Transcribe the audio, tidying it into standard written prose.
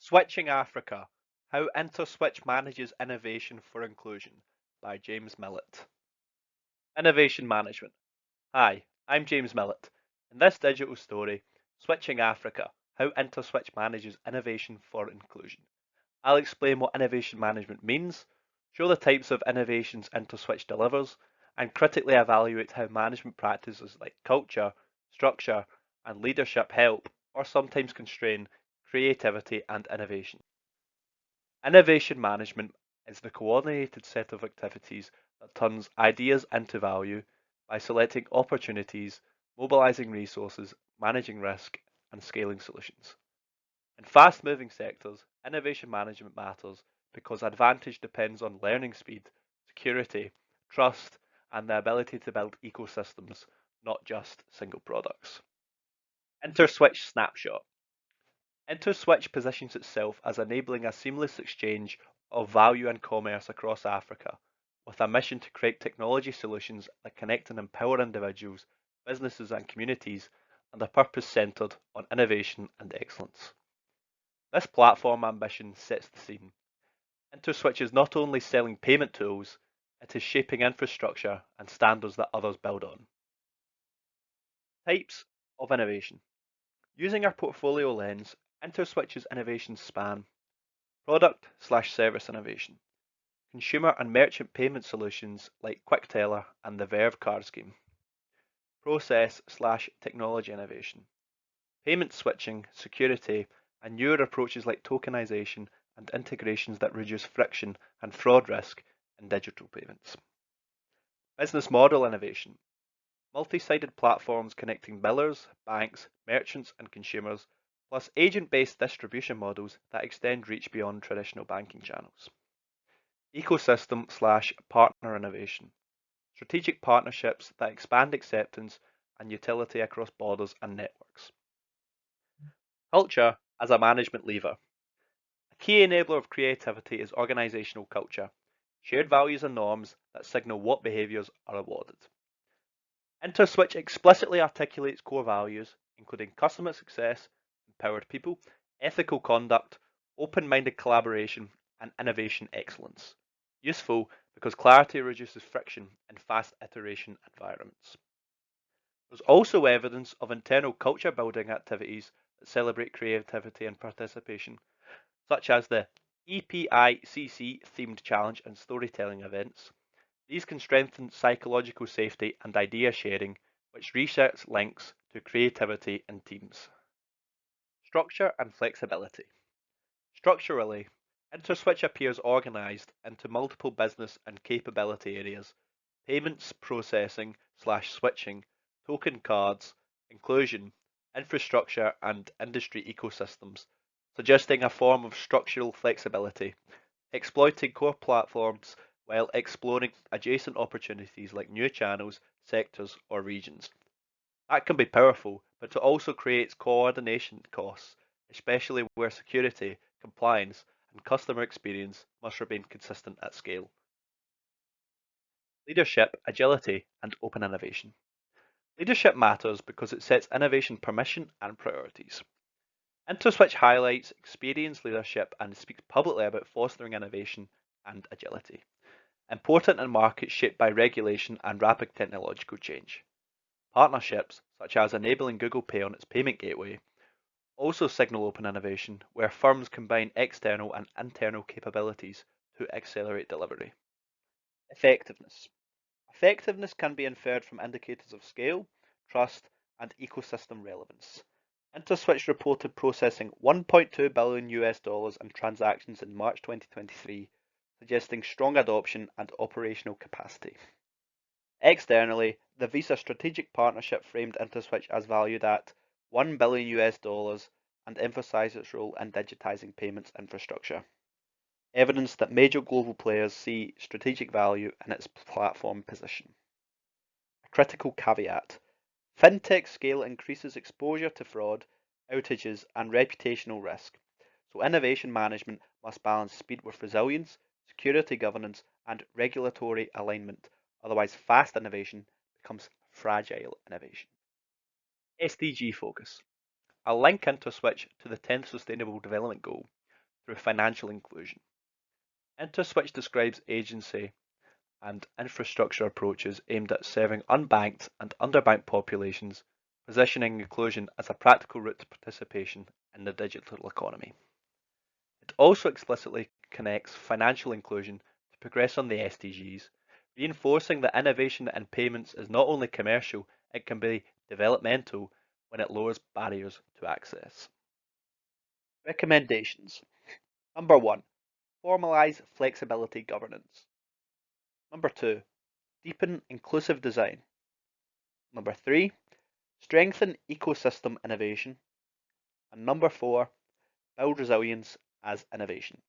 Switching Africa: How Interswitch Manages Innovation for Inclusion by James Millett. Innovation Management. Hi, I'm James Millett. In this digital story, Switching Africa: How Interswitch Manages Innovation for Inclusion, I'll explain what innovation management means, show the types of innovations Interswitch delivers, and critically evaluate how management practices like culture, structure, and leadership help, or sometimes constrain, creativity and innovation. Innovation management is the coordinated set of activities that turns ideas into value by selecting opportunities, mobilizing resources, managing risk, and scaling solutions. In fast-moving sectors, innovation management matters because advantage depends on learning speed, security, trust, and the ability to build ecosystems, not just single products. Interswitch snapshot. Interswitch positions itself as enabling a seamless exchange of value and commerce across Africa, with a mission to create technology solutions that connect and empower individuals, businesses, and communities, and a purpose centered on innovation and excellence. This platform ambition sets the scene. Interswitch is not only selling payment tools, it is shaping infrastructure and standards that others build on. Types of innovation. Using our portfolio lens, Interswitch's innovations span product/service innovation, consumer and merchant payment solutions like QuickTeller and the Verve card scheme, process/technology innovation, payment switching, security, and newer approaches like tokenization and integrations that reduce friction and fraud risk in digital payments. Business model innovation, multi-sided platforms connecting billers, banks, merchants, and consumers, plus agent-based distribution models that extend reach beyond traditional banking channels. Ecosystem/partner innovation, strategic partnerships that expand acceptance and utility across borders and networks. Culture as a management lever. A key enabler of creativity is organizational culture, shared values and norms that signal what behaviors are rewarded. Interswitch explicitly articulates core values, including customer success, empowered people, ethical conduct, open-minded collaboration, and innovation excellence. Useful because clarity reduces friction in fast iteration environments. There's also evidence of internal culture building activities that celebrate creativity and participation, such as the EPICC themed challenge and storytelling events. These can strengthen psychological safety and idea sharing, which research links to creativity in teams. Structure and flexibility. Structurally, Interswitch appears organized into multiple business and capability areas: payments processing/switching, token cards, inclusion, infrastructure, and industry ecosystems, suggesting a form of structural flexibility, exploiting core platforms while exploring adjacent opportunities like new channels, sectors, or regions. That can be powerful, but it also creates coordination costs, especially where security, compliance, and customer experience must remain consistent at scale. Leadership, agility, and open innovation. Leadership matters because it sets innovation permission and priorities. Interswitch highlights experienced leadership and speaks publicly about fostering innovation and agility, important in markets shaped by regulation and rapid technological change. Partnerships, such as enabling Google Pay on its payment gateway, also signal open innovation where firms combine external and internal capabilities to accelerate delivery. Effectiveness. Effectiveness can be inferred from indicators of scale, trust, and ecosystem relevance. Interswitch reported processing $1.2 billion in transactions in March 2023, suggesting strong adoption and operational capacity. Externally, the Visa strategic partnership framed Interswitch as valued at $1 billion and emphasized its role in digitizing payments infrastructure. Evidence that major global players see strategic value in its platform position. A critical caveat. Fintech scale increases exposure to fraud, outages, and reputational risk, so innovation management must balance speed with resilience, security governance, and regulatory alignment. Otherwise, fast innovation becomes fragile innovation. SDG focus. I'll link Interswitch to the 10th Sustainable Development Goal, through financial inclusion. Interswitch describes agency and infrastructure approaches aimed at serving unbanked and underbanked populations, positioning inclusion as a practical route to participation in the digital economy. It also explicitly connects financial inclusion to progress on the SDGs, reinforcing that innovation in payments is not only commercial, it can be developmental when it lowers barriers to access. Recommendations. Number 1. Formalize flexibility governance. Number 2. Deepen inclusive design. Number 3. Strengthen ecosystem innovation. And number 4. Build resilience as innovation.